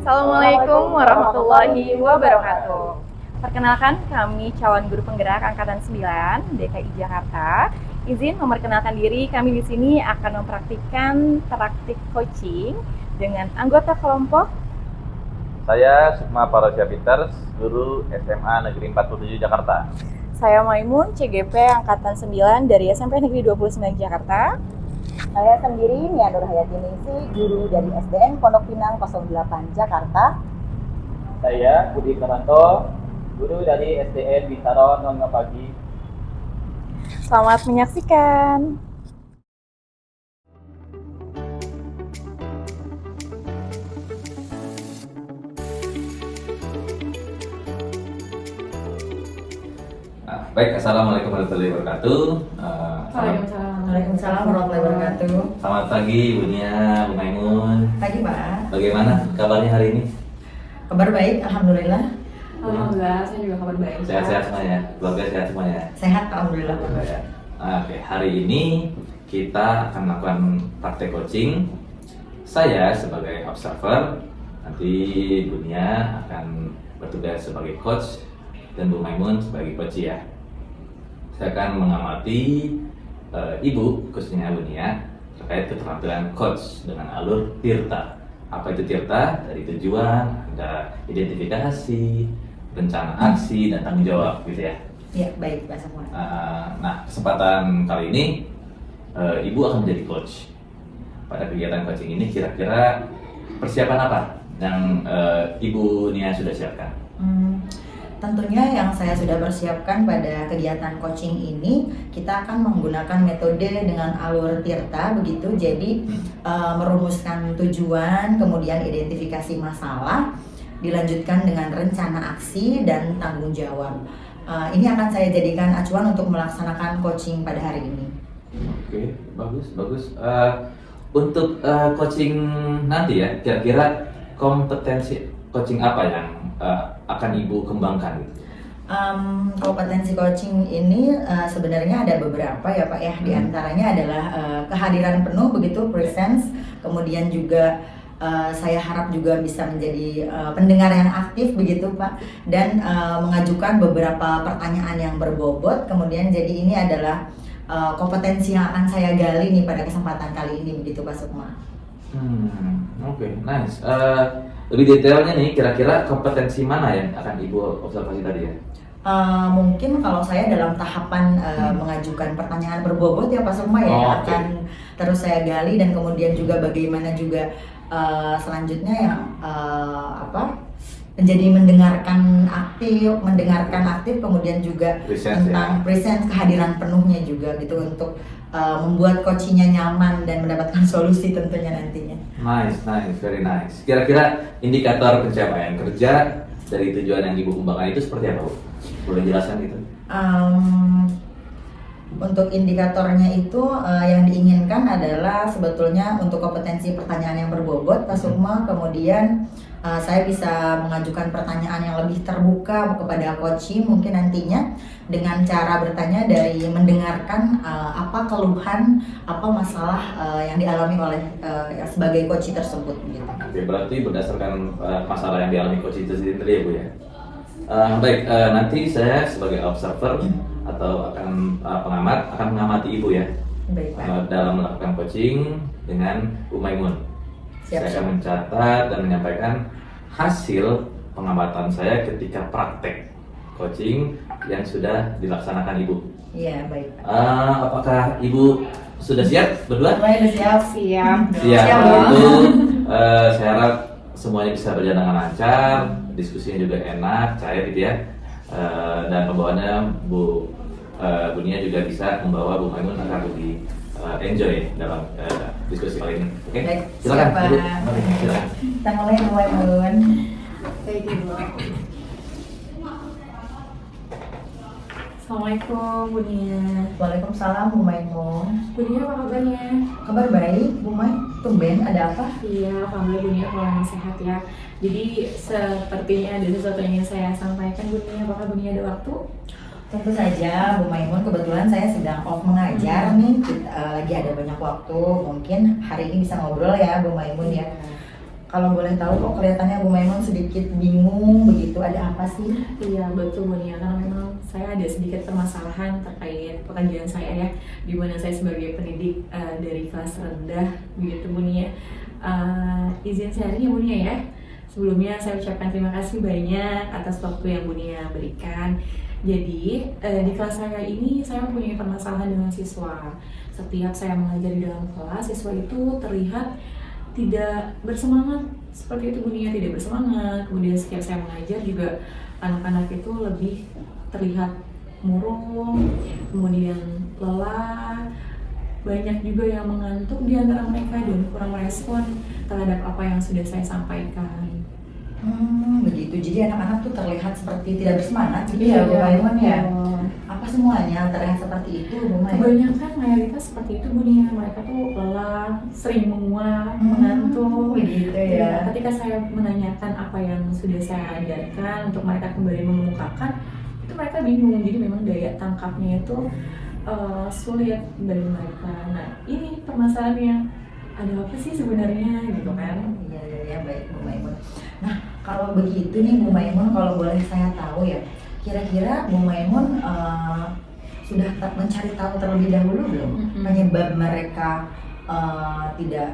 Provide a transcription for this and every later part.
Assalamualaikum warahmatullahi wabarakatuh. Perkenalkan, kami calon guru penggerak angkatan 9 DKI Jakarta. Izin memperkenalkan diri, kami di sini akan mempraktikkan praktik coaching dengan anggota kelompok. Saya Sukma Parosya Peters, guru SMA Negeri 47 Jakarta. Saya Maimun, CGP angkatan 9 dari SMP Negeri 29 Jakarta. Saya sendiri Nia Nur Hayati Ningsih, guru dari SDN Pondok Pinang 08 Jakarta. Saya Budi Karanto, guru dari SDN Bintaro 05 Pagi. Selamat menyaksikan. Baik, Assalamualaikum warahmatullahi wabarakatuh. Waalaikumsalam warahmatullahi wabarakatuh. Selamat pagi, Bu Nia, Bu Maimun. Pagi Pak. Bagaimana kabarnya hari ini? Kabar baik, alhamdulillah. Alhamdulillah, saya juga kabar baik. Sehat-sehat semuanya, keluarga sehat semuanya. Sehat alhamdulillah. Ya. Oke, hari ini kita akan melakukan praktek coaching. Saya sebagai observer, nanti Bu Nia akan bertugas sebagai coach dan Bu Maimun sebagai coach ya. Saya akan mengamati Ibu, khususnya Bu Nia, terkait keterampilan coach dengan alur tirta. Apa itu tirta? Dari tujuan, ada identifikasi, rencana aksi, dan tanggung jawab gitu ya. Ya, baik Pak Sukma. Nah, kesempatan kali ini Ibu akan menjadi coach. Pada kegiatan coaching ini kira-kira persiapan apa yang Ibu Nia sudah siapkan? Tentunya yang saya sudah persiapkan pada kegiatan coaching ini, kita akan menggunakan metode dengan alur tirta begitu. Jadi merumuskan tujuan, kemudian identifikasi masalah, dilanjutkan dengan rencana aksi dan tanggung jawab. Ini akan saya jadikan acuan untuk melaksanakan coaching pada hari ini. Oke, bagus. Untuk coaching nanti ya, kira-kira kompetensi coaching apa yang akan Ibu kembangkan? Kompetensi coaching ini sebenarnya ada beberapa ya Pak ya. Di antaranya adalah kehadiran penuh begitu, presence. Kemudian juga saya harap juga bisa menjadi pendengar yang aktif begitu Pak. Dan mengajukan beberapa pertanyaan yang berbobot. Kemudian jadi ini adalah kompetensi yang akan saya gali nih pada kesempatan kali ini begitu Pak Sukma. Oke, nice. Lebih detailnya nih, kira-kira kompetensi mana yang akan Ibu observasi tadi ya? Mungkin kalau saya dalam tahapan mengajukan pertanyaan berbobot ya Pak Sukma ya, akan terus saya gali, dan kemudian juga bagaimana juga selanjutnya yang menjadi mendengarkan aktif, kemudian juga tentang presence, kehadiran penuhnya juga gitu untuk membuat coachingnya nyaman dan mendapatkan solusi tentunya nantinya. Nice, very nice. Kira-kira indikator pencapaian kerja dari tujuan yang Ibu kembangkan itu seperti apa, Bu? Boleh jelaskan gitu? Untuk indikatornya itu yang diinginkan adalah sebetulnya untuk kompetensi pertanyaan yang berbobot Pak Sukma, kemudian saya bisa mengajukan pertanyaan yang lebih terbuka kepada coaching mungkin nantinya dengan cara bertanya dari mendengarkan apa keluhan, apa masalah yang dialami oleh sebagai coach tersebut gitu. Oke, berarti berdasarkan masalah yang dialami coach itu sendiri ya Bu ya. Baik, nanti saya sebagai observer atau akan pengamat akan mengamati Ibu ya. Baik, Pak. Dalam melakukan coaching dengan Bu Maimun. Siap. Saya akan mencatat dan menyampaikan hasil pengamatan saya ketika praktek coaching yang sudah dilaksanakan Ibu. Iya, baik. Apakah Ibu sudah siap berdua? Baik, siap. Siap. Siap. Itu saya harap semuanya bisa berjalan dengan lancar, diskusinya juga enak, cair gitu ya. Dan pembawaannya Bu Nia juga bisa membawa Bu Maimun agar lebih enjoy dalam diskusi kali ini. Oke? Baik, Silakan siap, Ibu. Pak. Mari, silakan. Kita mulai Bu Maimun. Baik, Ibu. Assalamualaikum Bu Nia. Waalaikumsalam Bu Maimun. Bu Nia, apa kabarnya? Kabar baik Bu Mai. Tumben ada apa? Iya, alhamdulillah Bu Nia kalau sehat ya. Jadi sepertinya ada sesuatu yang ingin saya sampaikan Bu Nia. Apakah Bu Nia ada waktu? Tentu saja Bu Maimun, kebetulan saya sedang off mengajar nih, lagi ada banyak waktu, mungkin hari ini bisa ngobrol ya Bu Maimun ya. Kalau boleh tahu kok kelihatannya Bu Maimun sedikit bingung begitu, ada apa sih? Iya betul Bu Nia, karena memang saya ada sedikit permasalahan terkait pekerjaan saya ya, di mana saya sebagai pendidik dari kelas rendah begitu Bu Nia. Izin sharing ya Bu Nia ya. Sebelumnya saya ucapkan terima kasih banyak atas waktu yang Bu Nia berikan. Jadi di kelas saya ini saya mempunyai permasalahan dengan siswa. Setiap saya mengajar di dalam kelas, siswa itu terlihat tidak bersemangat, seperti itu Bu Nia, tidak bersemangat. Kemudian setiap saya mengajar juga anak-anak itu lebih terlihat murung, kemudian lelah, banyak juga yang mengantuk di antara mereka dan kurang merespon terhadap apa yang sudah saya sampaikan. Begitu. Jadi anak-anak tuh terlihat seperti tidak bersemangat gitu ya Bu Maimun ya? Apa semuanya terlihat seperti itu Bu Maimun? Kebanyakan mayoritas seperti itu Bu Nia, mereka tuh lelah, sering menguap, mengantuk. Begitu ya. Ketika saya menanyakan apa yang sudah saya ajarkan untuk mereka kembali mengemukakan, itu mereka bingung. Jadi memang daya tangkapnya itu sulit bagi mereka. Nah ini permasalahannya, ada apa sih sebenarnya gitu kan? Iya baik Bu Maimun. Nah kalau begitu nih Bu Maimun, kalau boleh saya tahu ya, kira-kira Bu Maimun sudah mencari tahu terlebih dahulu belum penyebab mereka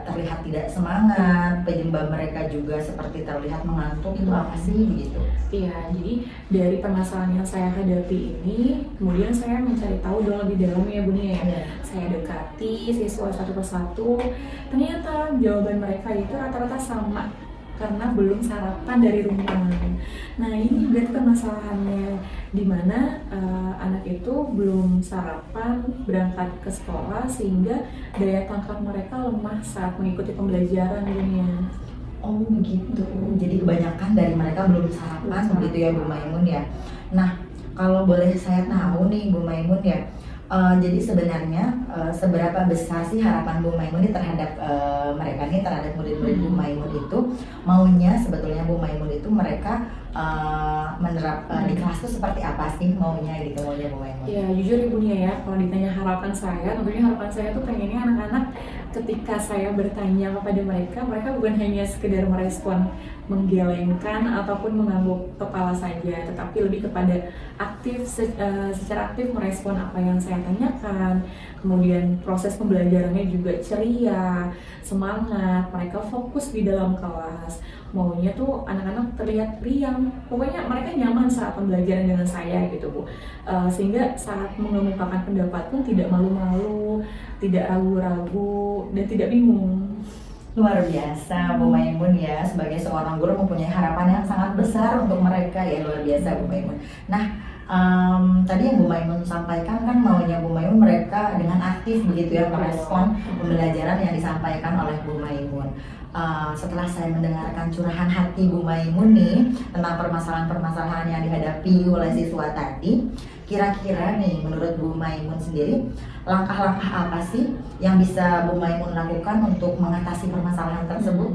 terlihat tidak semangat, penyebab mereka juga seperti terlihat mengantuk, itu apa sih begitu? Iya, jadi dari permasalahan yang saya hadapi ini, kemudian saya mencari tahu lebih dalam ya Bu Nia ya. Saya dekati siswa satu persatu, ternyata jawaban mereka itu rata-rata sama, karena belum sarapan dari rumah. Nah ini berarti permasalahannya, di mana anak itu belum sarapan berangkat ke sekolah sehingga daya tangkap mereka lemah saat mengikuti pembelajaran dunia. Oh begitu, jadi kebanyakan dari mereka belum sarapan begitu ya Bu Maimun ya. Nah kalau boleh saya tahu nih Bu Maimun ya, jadi sebenarnya seberapa besar sih harapan Bu Maimun ini terhadap mereka nih, terhadap murid-murid Bu Maimun itu, maunya sebetulnya Bu Maimun itu mereka menerap di kelas itu seperti apa sih maunya Bu Maimun? Ya jujur Ibu Nia ya, kalau ditanya harapan saya, tentunya harapan saya tuh pengennya anak-anak ketika saya bertanya kepada mereka bukan hanya sekedar merespon menggelengkan ataupun mengangguk kepala saja, tetapi lebih kepada aktif, secara aktif merespon apa yang saya tanyakan. Kemudian proses pembelajarannya juga ceria, semangat, mereka fokus di dalam kelas. Maunya tuh anak-anak terlihat riang, pokoknya mereka nyaman saat pembelajaran dengan saya gitu Bu. Sehingga saat mengemukakan pendapat pun tidak malu-malu, tidak ragu-ragu, dan tidak bingung. Luar biasa Bu Maimun ya, sebagai seorang guru mempunyai harapan yang sangat besar untuk mereka ya, luar biasa Bu Maimun. Nah tadi yang Bu Maimun sampaikan kan maunya Bu Maimun mereka dengan aktif begitu ya merespon pembelajaran yang disampaikan oleh Bu Maimun. Setelah saya mendengarkan curahan hati Bu Maimun nih tentang permasalahan-permasalahan yang dihadapi oleh siswa tadi, kira-kira nih menurut Bu Maimun sendiri, langkah-langkah apa sih yang bisa Bu Maimun lakukan untuk mengatasi permasalahan tersebut?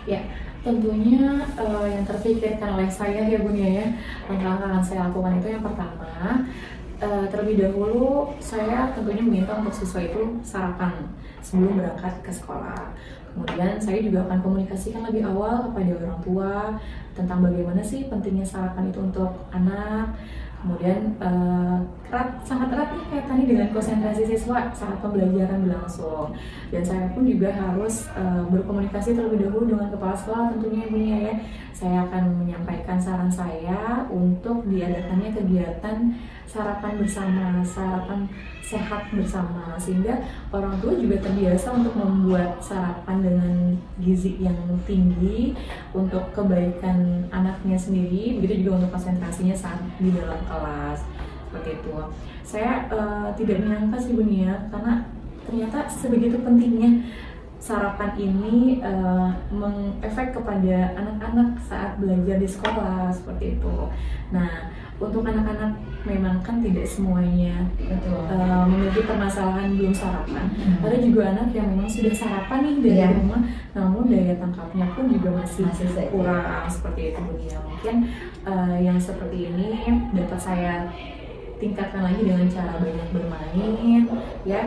Ya, tentunya yang terpikirkan oleh saya ya Bu Nia ya, langkah-langkah yang saya lakukan itu yang pertama, terlebih dahulu saya tentunya meminta untuk siswa itu sarapan sebelum berangkat ke sekolah. Kemudian saya juga akan komunikasikan lebih awal kepada orang tua tentang bagaimana sih pentingnya sarapan itu untuk anak. Kemudian sangat erat nih kaitannya dengan konsentrasi siswa saat pembelajaran berlangsung. Dan saya pun juga harus berkomunikasi terlebih dahulu dengan kepala sekolah tentunya Bu Nia ya. Saya akan menyampaikan saran saya untuk diadakannya kegiatan sarapan bersama, sarapan sehat bersama, sehingga orang tua juga terbiasa untuk membuat sarapan dengan gizi yang tinggi untuk kebaikan anaknya sendiri, begitu juga untuk konsentrasinya saat di dalam kelas, seperti itu. Saya tidak menyangka sih Bu Nia, karena ternyata sebegitu pentingnya sarapan ini mengefek kepada anak-anak saat belajar di sekolah, seperti itu. Nah, untuk anak-anak memang kan tidak semuanya memiliki permasalahan belum sarapan. Ada juga anak yang memang sudah sarapan nih dari rumah, namun daya tangkapnya pun juga masih kurang, seperti itu Bu Nia. Mungkin yang seperti ini dapat saya tingkatkan lagi dengan cara banyak bermain ya.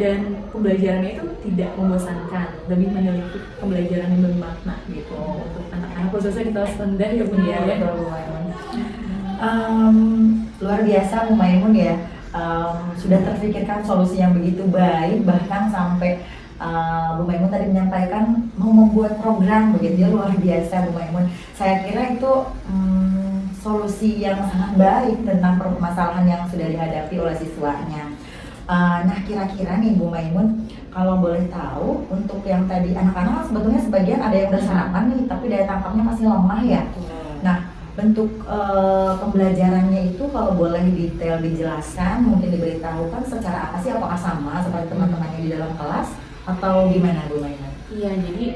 dan pembelajarannya itu tidak membosankan, lebih memiliki pembelajaran yang bermakna gitu untuk anak-anak khususnya di kelas rendah ya Bun ya. Betul, Bu Maimun. Luar biasa Bu Maimun ya. Sudah terpikirkan solusi yang begitu baik, bahkan sampai Bu Maimun tadi menyampaikan mau membuat program begitu ya, luar biasa Bu Maimun. Saya kira itu solusi yang sangat baik tentang permasalahan yang sudah dihadapi oleh siswanya. Nah kira-kira nih Bu Maimun, kalau boleh tahu untuk yang tadi anak-anak sebetulnya sebagian ada yang udah sarapan nih, tapi daya tangkapnya masih lemah ya. Nah bentuk pembelajarannya itu kalau boleh detail dijelaskan, mungkin diberitahukan secara apa sih, apakah sama seperti teman-temannya di dalam kelas atau gimana Bu Maimun? Iya, jadi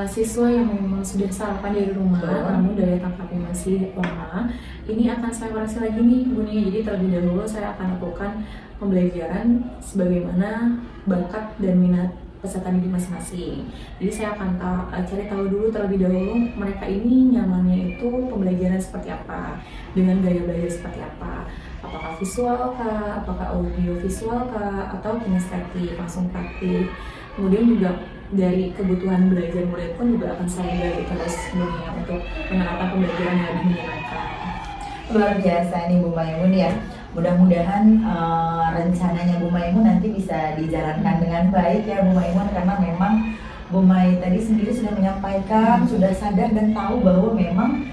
siswa yang memang sudah sarapan dari rumah, namun daya tangkapnya masih lemah, ini akan saya koreksi lagi nih Bu Nia. Jadi terlebih dahulu saya akan lakukan pembelajaran sebagaimana bakat dan minat peserta didik masing-masing. Jadi saya akan cari tahu dulu terlebih dahulu mereka ini nyamannya itu pembelajaran seperti apa, dengan gaya belajar seperti apa, apakah visual kah, apakah audio visual kah, atau kinestetik langsung praktik. Kemudian juga dari kebutuhan belajar murid pun juga akan saya gali terus dunia untuk menerapkan pembelajaran yang lebih menyenangkan. Luar biasa nih Bu Maimun ya. Mudah-mudahan rencananya Bu Maimun nanti bisa dijalankan dengan baik ya Bu Maimun, karena memang Bu Mai tadi sendiri sudah menyampaikan, sudah sadar dan tahu bahwa memang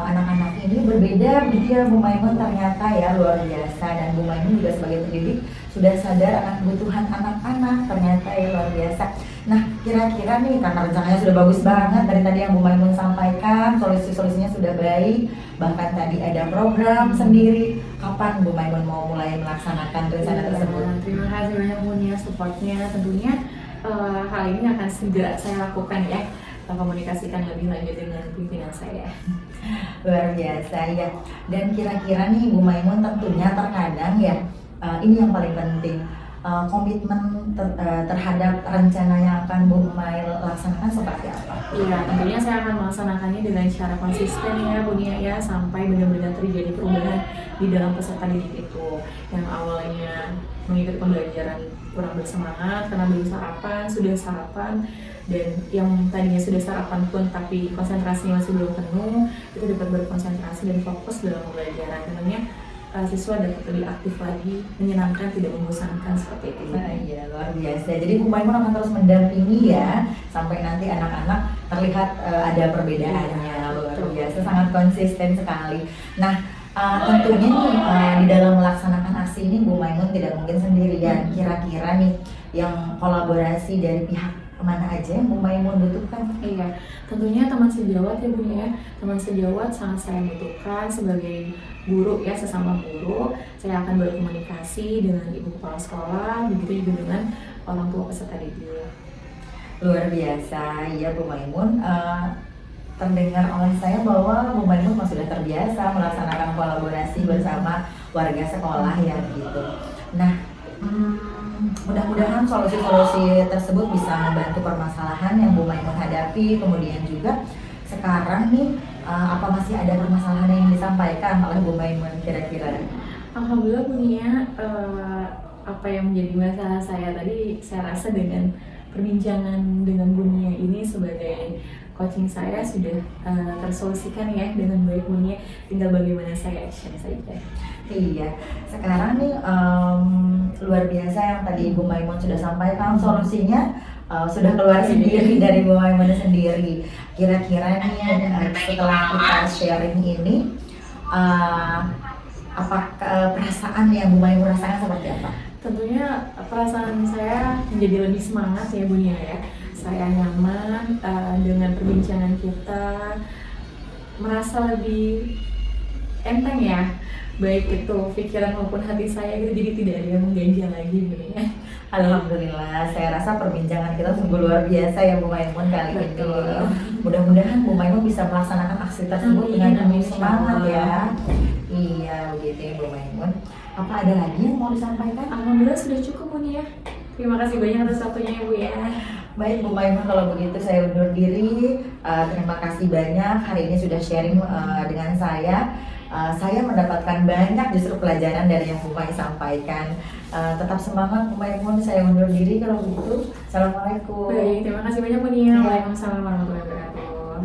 anak-anak ini berbeda gitu ya Bu Maimun, ternyata ya luar biasa. Dan Bu Maimun juga sebagai pendidik sudah sadar akan kebutuhan anak-anak, ternyata ya luar biasa. Nah kira-kira nih, karena rencananya sudah bagus banget dari tadi yang Bu Maimun sampaikan, solusi-solusinya sudah baik, bahkan tadi ada program sendiri. Kapan Bu Maimun mau mulai melaksanakan rencana tersebut? Terima kasih banyak Bu Nia supportnya. Tentunya hal ini akan segera saya lakukan ya, komunikasikan lebih lanjut dengan pimpinan saya. Luar biasa ya. Dan kira-kira nih Bu Maimun, tentunya terkadang ya ini yang paling penting, komitmen terhadap rencana yang akan Bu Mai laksanakan seperti apa? Iya, tentunya saya akan melaksanakannya dengan cara konsisten ya Bu Nia ya, sampai benar-benar terjadi perubahan di dalam peserta didik itu. Yang awalnya mengikuti pembelajaran kurang bersemangat karena belum sarapan, sudah sarapan, dan yang tadinya sudah sarapan pun tapi konsentrasinya masih belum penuh, itu dapat berkonsentrasi dan fokus dalam pembelajaran. Tentunya siswa dapat lebih aktif lagi, menyenangkan, tidak membosankan seperti itu. Iya, luar biasa. Jadi Bu Maimun akan terus mendampingi ya, sampai nanti anak-anak terlihat ada perbedaannya. Luar biasa, sangat konsisten sekali. Nah tentunya nih di dalam melaksanakan aksi ini Bu Maimun tidak mungkin sendirian. Kira-kira nih yang kolaborasi dari pihak kemana aja yang Bu Maimun butuhkan? Iya, tentunya teman sejawat ya Bu ya. Teman sejawat sangat saya butuhkan sebagai guru ya, sesama guru. Saya akan berkomunikasi dengan ibu kepala sekolah, begitu juga dengan orang tua peserta didik. Luar biasa, ya Bu Maimun. Terdengar oleh saya bahwa Bu Maimun sudah terbiasa melaksanakan kolaborasi bersama warga sekolah ya gitu. Nah, mudah-mudahan solusi-solusi tersebut bisa membantu permasalahan yang Bu Maimun hadapi. Kemudian juga sekarang nih, apa masih ada permasalahan yang disampaikan oleh Bu Maimun kira-kira? Alhamdulillah Bu Nia, apa yang menjadi masalah saya tadi, saya rasa dengan perbincangan dengan Bu Nia ini sebagai coaching saya sudah tersolusikan ya dengan baik Bu Nia. Tinggal bagaimana saya action saja. Iya, sekarang nih luar biasa yang tadi Ibu Maimun sudah sampaikan, solusinya sudah keluar sendiri dari Bu Maimun sendiri. Kira-kira nih setelah kita sharing ini, apa perasaan yang Bu Maimun rasakan seperti apa? Tentunya perasaan saya menjadi lebih semangat ya Bu Nia ya. Saya nyaman dengan perbincangan kita, merasa lebih enteng ya, baik itu pikiran maupun hati saya gitu, jadi tidak ada yang mengganjal lagi Bu Nia. Alhamdulillah, saya rasa perbincangan kita sungguh luar biasa ya Bu Maimun kali ini. Mudah-mudahan Bu Maimun bisa melaksanakan aksi tersebut dengan penuh semangat ya. Iya, begitu ya Bu Maimun. Apa ada lagi yang mau disampaikan? Alhamdulillah sudah cukup Bu Nia. Terima kasih banyak atas waktunya ya Bu ya. Baik Bu Maimun, kalau begitu saya undur diri. Terima kasih banyak hari ini sudah sharing dengan saya. saya mendapatkan banyak justru pelajaran dari yang Bu Mai sampaikan. Tetap semangat Bu Maimun, saya undur diri kalau begitu. Assalamualaikum. Baik, terima kasih banyak Bu Nia. Waalaikumsalam warahmatullahi wabarakatuh.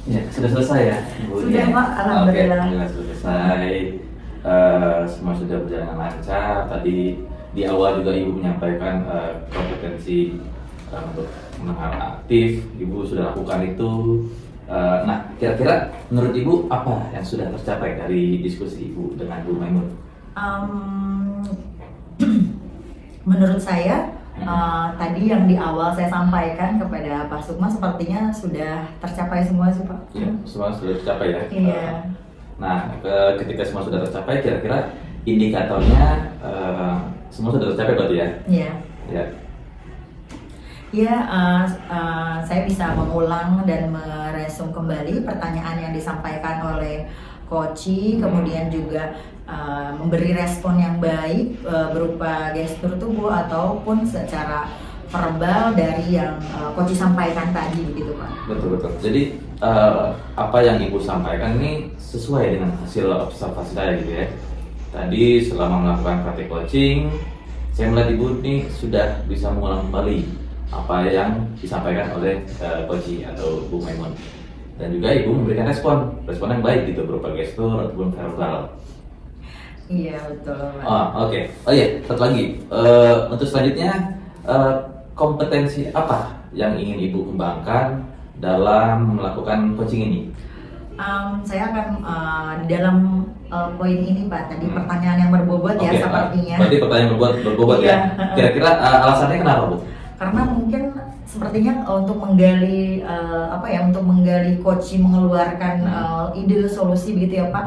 Ya, sudah selesai ya, Bu? Sudah, Pak. Alhamdulillah. Oke, sudah selesai. Semua sudah berjalan lancar. Tadi di awal juga Ibu menyampaikan kompetensi untuk mendengar aktif. Ibu sudah lakukan itu. Nah, kira-kira menurut Ibu apa yang sudah tercapai dari diskusi Ibu dengan Bu Maimun? Menurut saya, tadi yang di awal saya sampaikan kepada Pak Sukma sepertinya sudah tercapai semua sih Pak. Ya, semua sudah tercapai ya. Iya. Nah, ketika semua sudah tercapai, kira-kira indikatornya semua sudah tercapai berarti ya? Iya. Ya. Ya, saya bisa mengulang dan meresum kembali pertanyaan yang disampaikan oleh Koci, kemudian juga memberi respon yang baik berupa gestur tubuh ataupun secara verbal dari yang Koci sampaikan tadi, begitu Pak. Betul. Jadi apa yang Ibu sampaikan ini sesuai dengan hasil observasi saya gitu ya. Tadi selama melakukan praktik coaching, saya melihat Ibu ini sudah bisa mengulang kembali apa yang disampaikan oleh Koci atau Bu Maimun. Dan juga Ibu memberikan respon yang baik gitu berupa gestur ataupun verbal. Iya, betul Pak. Oke. Oh iya, satu lagi. Untuk selanjutnya, kompetensi apa yang ingin Ibu kembangkan dalam melakukan coaching ini? Saya akan di dalam poin ini Pak, tadi pertanyaan yang berbobot ya Oke, sepertinya. Berarti pertanyaan berbobot Iya. ya. Kira-kira alasannya kenapa, Bu? Karena mungkin sepertinya untuk menggali untuk menggali coaching, mengeluarkan ide solusi begitu ya Pak,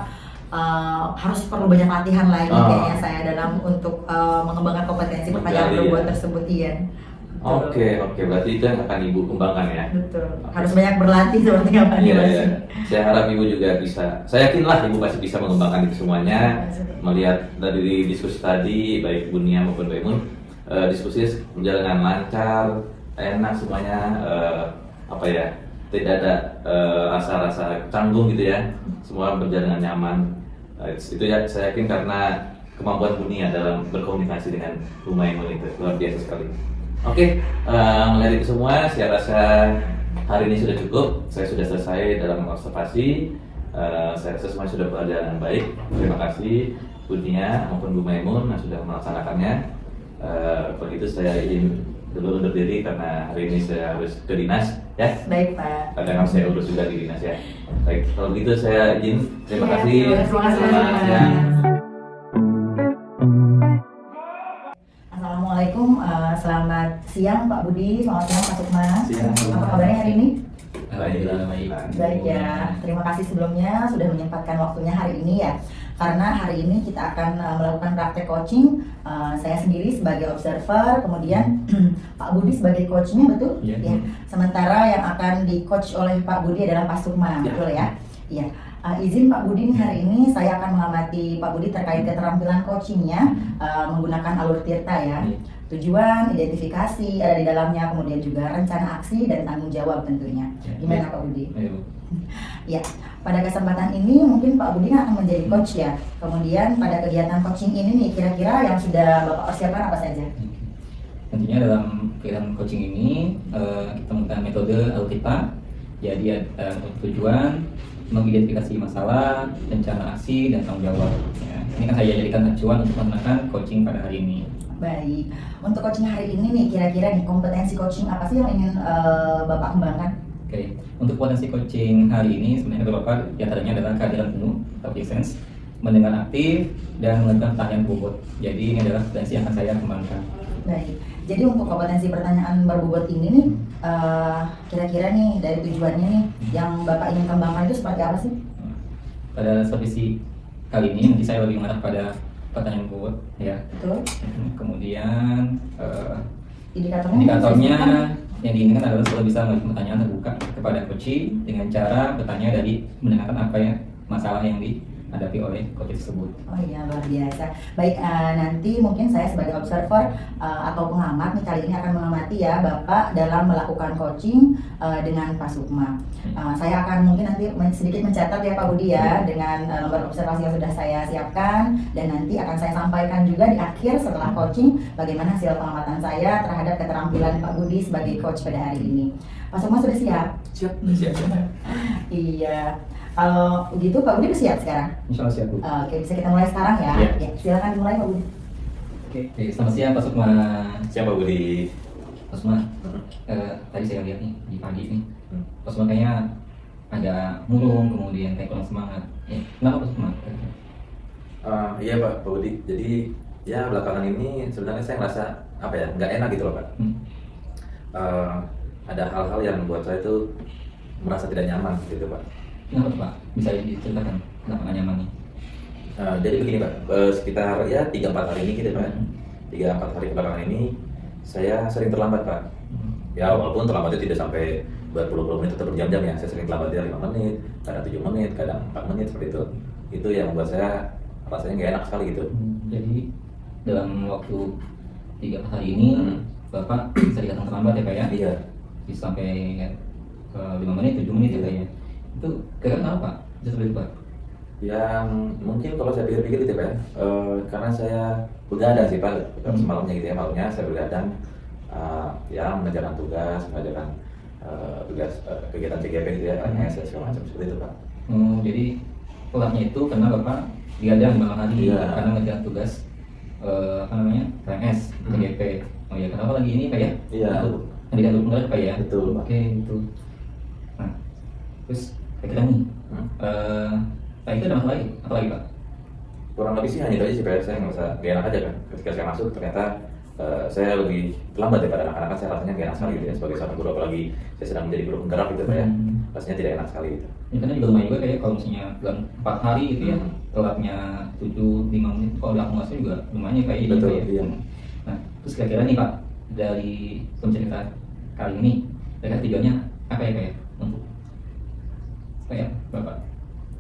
harus perlu banyak latihan lagi kayaknya saya dalam untuk mengembangkan kompetensi pertanyaan Menggali, berbobot ya. tersebut. Iya. Oke, berarti itu yang akan Ibu kembangkan ya. Betul. Harus banyak berlatih seperti apa nih Mas? Iya. Saya harap Ibu juga bisa. Saya yakinlah Ibu pasti bisa mengembangkan itu semuanya. Melihat dari diskusi tadi, baik Bu Nia maupun Bu Maimun, diskusi berjalan dengan lancar, enak semuanya. Tidak ada rasa-rasa canggung gitu ya. Semua berjalan dengan nyaman. Itu ya saya yakin karena kemampuan Bu Nia dalam berkomunikasi dengan Bu Maimun itu luar biasa sekali. Oke, melihat itu semua, saya rasa hari ini sudah cukup. Saya sudah selesai dalam observasi. Saya rasa semua sudah berjalan dengan baik. Terima kasih Bu Nia maupun Bu Maimun yang sudah melaksanakannya. Begitu saya ingin dulu undur diri karena hari ini saya harus ke dinas, ya. Baik Pak. Kadang saya urus juga di dinas ya. Baik, kalau begitu saya izin. Terima Iya, kasih. terima kasih. Selamat siang. Assalamualaikum, selamat siang Pak Budi, selamat siang Pak Sukma. Siang. Apa kabarnya hari ini? Baik. Baik ya, terima kasih sebelumnya sudah menyempatkan waktunya hari ini ya. Karena hari ini kita akan melakukan praktek coaching, saya sendiri sebagai observer, kemudian Pak Budi sebagai coachnya, betul? Iya. Ya. Sementara yang akan di coach oleh Pak Budi adalah Pak Sukma, Ya. betul ya? Iya. Izin Pak Budi nih, hari ini saya akan mengamati Pak Budi terkait keterampilan coachingnya menggunakan alur tirta ya. Iya. Tujuan, identifikasi ada di dalamnya, kemudian juga rencana aksi dan tanggung jawab tentunya. Ya. Gimana Pak Budi? Ayo. Ya, pada kesempatan ini mungkin Pak Budi akan menjadi coach ya. Kemudian pada kegiatan coaching ini nih, kira-kira yang sudah Bapak persiapkan apa saja? Tentunya dalam kegiatan coaching ini kita menggunakan metode Alkitab. Jadi tujuan mengidentifikasi masalah, rencana aksi, dan tanggung jawab. Ya, ini kan saya jadikan acuan untuk melaksanakan coaching pada hari ini. Baik, untuk coaching hari ini nih, kira-kira nih kompetensi coaching apa sih yang ingin Bapak kembangkan? Oke, untuk potensi coaching hari ini sebenarnya beberapa diantaranya adalah kehadiran penuh atau presence, mendengar aktif, dan melakukan pertanyaan bobot. Jadi ini adalah potensi yang akan saya kembangkan. Baik, jadi untuk kompetensi pertanyaan berbobot ini nih, kira-kira nih dari tujuannya nih, yang Bapak ingin kembangkan itu seperti apa sih? Pada supervisi kali ini nanti saya lebih mengarah pada pertanyaan bobot, ya. Betul? Kemudian Indikatornya yang diinginkan adalah selalu bisa memberikan pertanyaan terbuka kepada coach dengan cara bertanya dari mendengarkan apa ya masalah yang dihadapi oleh coach tersebut. Oh iya, luar biasa. Baik, nanti mungkin saya sebagai observer atau pengamat nih kali ini akan mengamati ya Bapak dalam melakukan coaching dengan Pak Sukma. Saya akan mungkin nanti sedikit mencatat ya Pak Budi ya dengan nomor observasi yang sudah saya siapkan, dan nanti akan saya sampaikan juga di akhir setelah coaching bagaimana hasil pengamatan saya terhadap keterampilan Pak Budi sebagai coach pada hari ini. Pak Sukma sudah siap? Siap. Iya. Kalau begitu Pak Budi udah siap sekarang? Insya Allah siap, Bu. Oke, bisa kita mulai sekarang ya. Iya. Ya, silakan dimulai Pak Budi. Oke, selamat siang Pak Sukma. Siapa Budi? Pak Sukma, tadi saya lihat nih di pagi nih, Pak Sukma kayaknya ada murung, kemudian kayak kurang semangat. Kenapa Pak Sukma? Iya Pak Budi. Jadi ya belakangan ini sebenarnya saya ngerasa apa ya, nggak enak gitu loh Pak. Ada hal-hal yang membuat saya itu merasa tidak nyaman gitu Pak. Kenapa Pak? Bisa diceritakan kenapa nggak nyaman nih? Jadi begini Pak, sekitar ya 3-4 hari ini gitu Pak. 3-4 hari belakangan ini saya sering terlambat Pak. Ya walaupun terlambatnya tidak sampai berpuluh-puluh menit atau berjam-jam ya. Saya sering terlambatnya 5 menit, kadang 7 menit, kadang 4 menit seperti itu. Itu yang membuat saya rasanya nggak enak sekali gitu. Jadi dalam waktu 3 hari ini Bapak bisa datang terlambat ya Pak ya? Iya. Bisa sampai 5 menit, 7 menit ya Pak ya? Itu kira-kira apa Pak? Bisa seperti itu Pak? Yang mungkin kalau saya pikir-pikir gitu Pak ya, karena saya begadang sih Pak, semalamnya gitu ya, malamnya saya begadang ya mengerjakan tugas, mengerjakan tugas kegiatan CGP gitu ya, LMS segala macam seperti itu Pak. Jadi pelaknya itu karena Bapak digadang di malam hari karena mengerjakan tugas PNS, CGP. Oh ya, kenapa lagi ini Pak ya? Iya. Pendidikan tunggal Pak ya? Betul Pak. Oke, itu. Nah, terus kira-kira nih, Pak itu ada masalah lagi? Apa lagi Pak? Kurang lebih sih hanya itu aja sih Pak, saya ngerasa gak enak aja kan. Ketika saya masuk ternyata saya lebih terlambat daripada anak-anak, kan saya rasanya gak enak sekali gitu ya, sebagai seorang guru, apalagi saya sedang menjadi guru penggerak gitu Pak ya. Rasanya tidak enak sekali gitu. Ya karena juga lumayan juga kayak kalau misalnya dalam 4 hari gitu ya, telatnya 7-5 menit, kalau diakumulasi juga lumayan ya kayak Betul, ya. iya. Nah, terus kira-kira nih Pak, dari pencerita kali ini, kira-kira tujuannya apa ya kayak untuk kayak Bapak?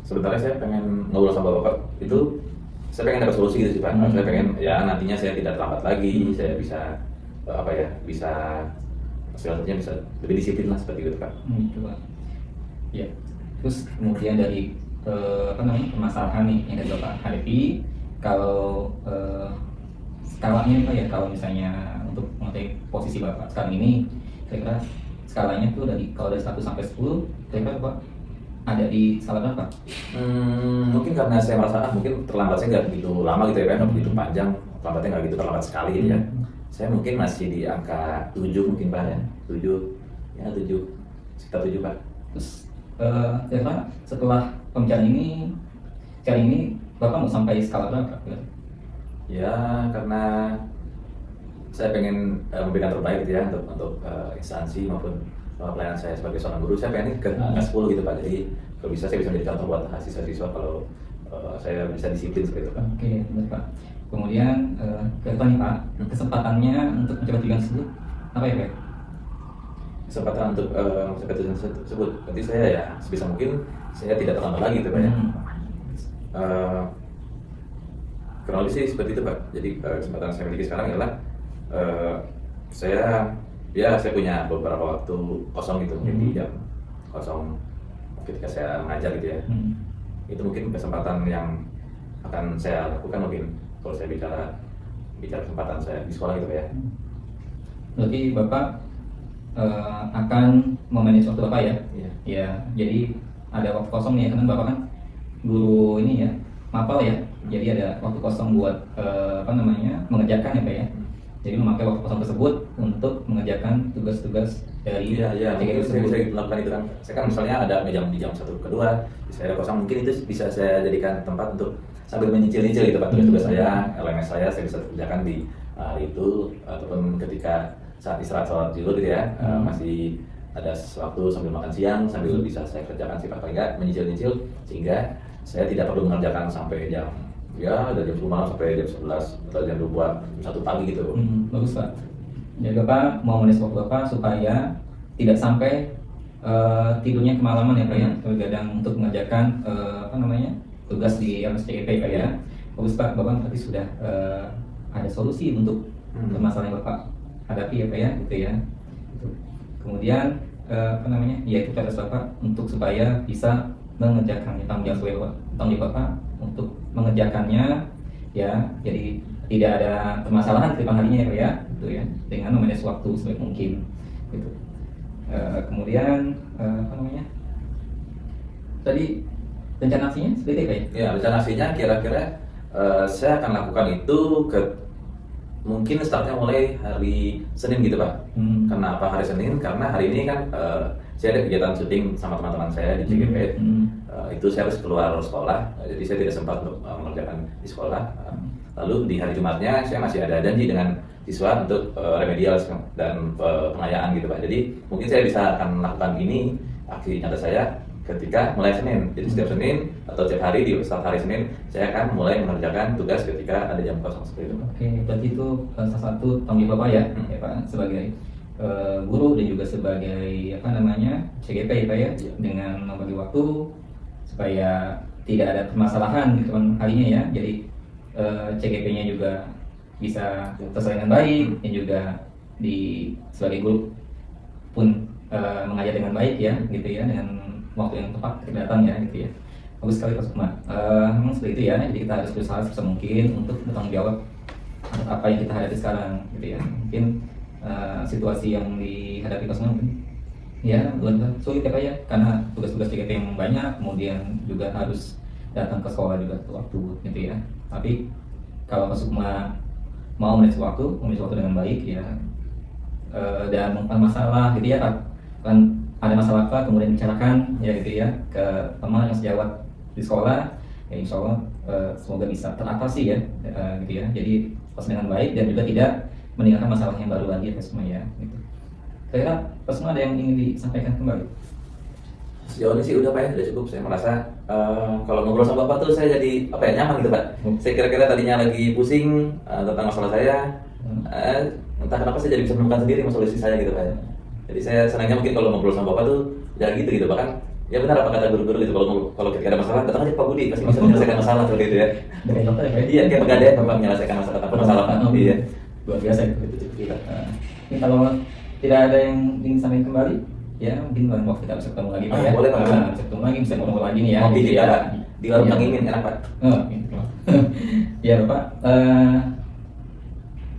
Sebenarnya saya pengen ngobrol sama Bapak itu, saya pengen dapat solusi gitu sih Pak. Saya pengen ya nantinya saya tidak terlambat lagi, saya bisa apa ya, bisa segala bisa lebih disiplin lah seperti itu Pak. Coba. Ya. Terus kemudian dari permasalahan nih yang dari Bapak hadapi, kalau skalanya nih Pak ya, kalau misalnya untuk mengetahui posisi Bapak sekarang ini, kira-kira skalanya tuh kalau dari 1 sampai 10, kira-kira Bapak ada di skala berapa? Mungkin karena saya merasa mungkin terlambat saya nggak begitu lama gitu ya Pak, nggak begitu panjang, terlambatnya nggak gitu terlambat sekali gitu ya. Saya mungkin masih di angka 7 mungkin Pak ya, 7, sekitar 7 Pak. Terus kira-kira setelah pembicaraan ini, kali ini Bapak mau sampai skala berapa? Ya karena saya pengen memberikan terbaik gitu ya untuk instansi maupun pelayanan saya sebagai seorang guru. Saya pengen ke angka 10 gitu Pak. Jadi kalau bisa saya bisa menjadi contoh buat siswa-siswa kalau saya bisa disiplin seperti itu Pak. Oke, benar Pak. Kemudian ke depan nih Pak, kesempatannya untuk mencapai tujuan tersebut apa ya Pak? Kesempatan untuk mencapai tujuan tersebut, berarti saya ya sebisa mungkin saya tidak terlambat lagi gitu Pak ya. Kurang lebih sih seperti itu Pak. Jadi kesempatan yang saya miliki sekarang adalah saya punya beberapa waktu kosong gitu, mungkin di jam kosong ketika saya mengajar gitu ya. Itu mungkin kesempatan yang akan saya lakukan mungkin kalau saya bicara kesempatan saya di sekolah gitu ya. Berarti Bapak akan memanage waktu Bapak ya? Iya. Ya, jadi ada waktu kosong nih ya, karena Bapak kan guru ini ya, mapel ya. Jadi ada waktu kosong buat mengerjakan ya Pak ya. Jadi memakai waktu kosong tersebut untuk mengerjakan tugas-tugas dari mungkin saya bisa melakukan itu kan. Saya kan misalnya ada di jam 1 ke 2, saya ada kosong, mungkin itu bisa saya jadikan tempat untuk sambil menyicil-nyicil gitu Pak, tugas-tugas saya, LMS saya bisa kerjakan di hari itu, ataupun ketika saat istirahat sholat zuhur gitu ya, masih ada waktu sambil makan siang, sambil bisa saya kerjakan sih Pak, paling nggak menyicil-nyicil sehingga saya tidak perlu mengerjakan sampai jam dari jam 10 malam sampai jam 11 atau jam 2, jam 1 pagi gitu. Bagus Pak. Jadi Bapak mau manage waktu Bapak supaya tidak sampai tidurnya kemalaman ya Pak ya, begadang untuk mengerjakan tugas di RSCGP Pak ya. Bagus Pak, Bapak tadi sudah ada solusi untuk permasalahan yang Bapak hadapi ya Pak ya, gitu ya. Kemudian apa namanya? Ya itu tugas Bapak untuk supaya bisa mengerjakannya, tanggung jawab Bapak untuk mengerjakannya ya. Jadi tidak ada permasalahan kedepan harinya ya Pak ya, gitu ya, dengan memanage waktu sebaik mungkin gitu. Kemudian apa namanya? Tadi rencana aksinya seperti apa ya? Ya, rencana aksinya kira-kira saya akan lakukan itu mungkin startnya mulai hari Senin gitu Pak. Kenapa hari Senin? Karena hari ini kan saya ada kegiatan syuting sama teman-teman saya di CGP. Itu saya harus keluar sekolah, jadi saya tidak sempat untuk mengerjakan di sekolah. Lalu di hari Jumatnya saya masih ada janji dengan siswa untuk remedial dan pengayaan gitu Pak. Jadi mungkin saya bisa akan melakukan ini aksi nyata saya ketika mulai Senin. Jadi setiap Senin atau setiap hari di start hari Senin saya akan mulai mengerjakan tugas ketika ada jam kosong seperti itu. Oke, berarti itu salah satu tanggung jawab Bapak ya, ya Pak, sebagai guru dan juga sebagai apa namanya CGP ya Pak ya, dengan membagi waktu supaya tidak ada permasalahan di depan harinya ya. Jadi CGP-nya juga bisa terselesai dengan baik dan juga sebagai guru pun mengajar dengan baik ya, gitu ya, dengan waktu yang tepat ketika datang ya, gitu ya. Bagus sekali Pak Sukma. Memang seperti itu ya. Jadi kita harus berusaha sebisa mungkin untuk bertanggung jawab atas apa yang kita hadapi sekarang, gitu ya. Mungkin situasi yang dihadapi Pak Sukma mungkin ya benar-benar sulit ya Pak ya, karena tugas-tugas CGP yang banyak, kemudian juga harus datang ke sekolah juga waktu, gitu ya. Tapi kalau Pak Sukma mau manage waktu dengan baik ya, dan bukan masalah gitu ya kan, ada masalah apa kemudian bicarakan ya gitu ya ke teman yang sejawat di sekolah ya, insya Allah semoga bisa teratasi ya, gitu ya. Jadi pas dengan baik dan juga tidak meninggalkan masalah yang baru lagi ya semua ya, gitu. Kira-kira Pak Sukma ada yang ingin disampaikan kembali? Sejauh ini sih udah Pak ya, sudah cukup. Saya merasa kalau ngobrol sama Bapak tuh saya jadi apa ya, nyaman gitu Pak. Saya kira-kira tadinya lagi pusing tentang masalah saya, entah kenapa saya jadi bisa menemukan sendiri solusi saya gitu Pak ya. Jadi saya senangnya mungkin kalau ngobrol sama Bapak tuh ya gitu Pak kan. Ya benar apa kata guru-guru gitu, kalau ketika ada masalah datang aja Pak Budi, pasti bisa menyelesaikan masalah seperti itu ya. Iya, kayak pegadaian Bapak menyelesaikan masalah Pak. Iya. Luar biasa itu. Ini kalau tidak ada yang ingin sampaikan kembali, ya mungkin dalam waktu kita bisa ketemu lagi Pak ya. Boleh Pak. Bisa ketemu lagi, bisa ngobrol lagi nih ya. Ngopi gitu juga ya. Pak. Di warung Kang Imin enak Pak. Gitu. Ya Bapak,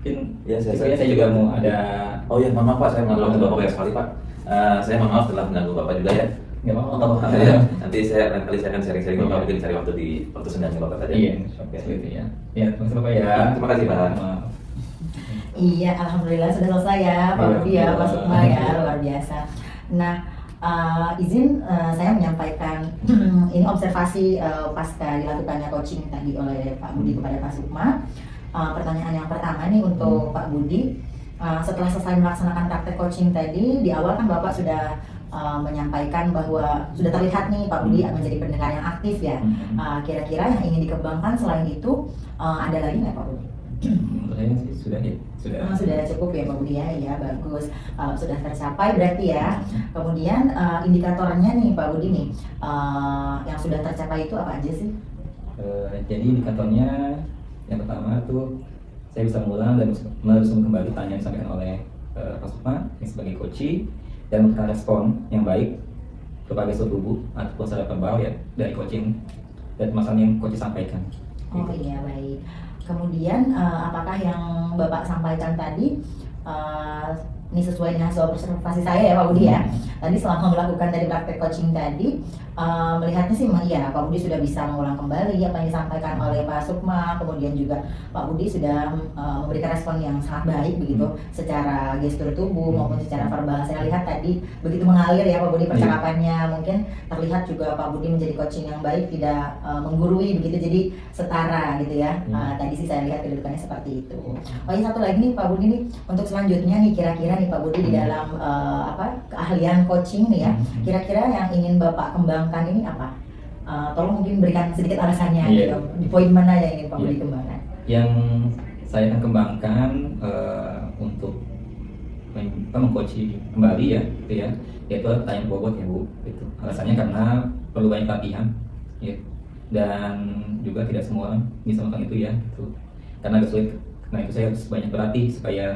mungkin Ya, saya juga mau ada. Oh iya, mohon maaf Pak, saya mengganggu Bapak banyak sekali Pak. Saya mohon maaf telah mengganggu Bapak juga ya. Nggak apa-apa. Ya, nanti lain kali saya akan sharing-sharing Bapak, mungkin cari waktu di waktu sendangnya Bapak saja. Iya, seperti itu ya. Ya, terima kasih Bapak ya. Terima kasih, Pak. Maaf. Iya, alhamdulillah sudah selesai ya Pak Budi ya, Pak Sukma ya, luar biasa. Nah, izin saya menyampaikan ini observasi pasca dilakukannya coaching tadi oleh Pak Budi kepada Pak Sukma. Pertanyaan yang pertama nih untuk Pak Budi, setelah selesai melaksanakan praktek coaching tadi, di awal kan Bapak sudah menyampaikan bahwa sudah terlihat nih Pak Budi menjadi pendengar yang aktif ya. Kira-kira yang ingin dikembangkan selain itu ada lagi nggak Pak Budi? Menurut saya sih sudah ya, Sudah cukup ya Pak Budi ya, bagus. Sudah tercapai berarti ya. Kemudian indikatornya nih Pak Budi nih, yang sudah tercapai itu apa aja sih? Jadi indikatornya yang pertama tuh saya bisa mengulang dan meresum kembali tanya yang disampaikan oleh Pak Sukma sebagai coach dan memberikan respon yang baik kepada seluruh tubuh ataupun secara verbal ya dari coaching dan permasalahan yang coach sampaikan. Oh iya, baik. Kemudian apakah yang Bapak sampaikan tadi ini sesuai dengan hasil observasi saya ya Pak Budi ya. Tadi selama melakukan dari praktek coaching tadi, melihatnya sih memang iya Pak Budi sudah bisa mengulang kembali apa yang disampaikan oleh Pak Sukma. Kemudian juga Pak Budi sudah memberikan respon yang sangat baik begitu secara gestur tubuh maupun secara verbal. Saya lihat tadi begitu mengalir ya Pak Budi percakapannya. Mungkin terlihat juga Pak Budi menjadi coaching yang baik, tidak menggurui begitu, jadi setara gitu ya. Tadi sih saya lihat kedudukannya seperti itu. Oh iya, satu lagi nih Pak Budi nih, untuk selanjutnya nih kira-kira nih Pak Budi di dalam keahlian coaching nih ya, kira-kira yang ingin Bapak kembangkan ini apa? Tolong mungkin berikan sedikit alasannya gitu. Di poin mana yang ingin Pak Budi kembangkan? Yang saya akan kembangkan untuk mengcoaching kembali ya, gitu ya, yaitu pertanyaan bobot ya Bu. Gitu. Alasannya karena perlu banyak latihan, ya. dan juga tidak semua orang bisa melakukan itu ya gitu. Karena agak sulit, karena itu saya harus banyak berlatih supaya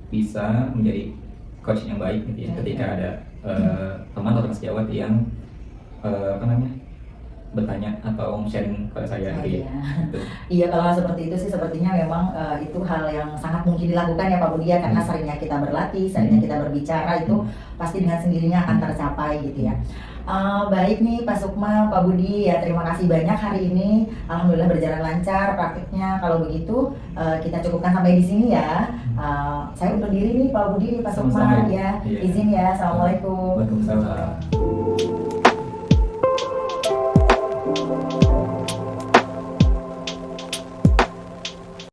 bisa menjadi coach yang baik gitu ya. Ketika ada teman atau sejawat yang apa namanya bertanya atau sharing kepada saya gitu ya. Gitu. Iya, kalau hal seperti itu sih sepertinya memang itu hal yang sangat mungkin dilakukan ya Pak Budi ya, karena seringnya kita berlatih, seringnya kita berbicara itu pasti dengan sendirinya akan tercapai gitu ya. Baik nih Pak Sukma, Pak Budi ya, terima kasih banyak hari ini. Alhamdulillah berjalan lancar praktiknya. Kalau begitu kita cukupkan sampai di sini ya. Saya undur diri nih Pak Budi, Pak Sukma Sama-sama. ya. Iya. Izin ya. Assalamualaikum. Waalaikumsalam.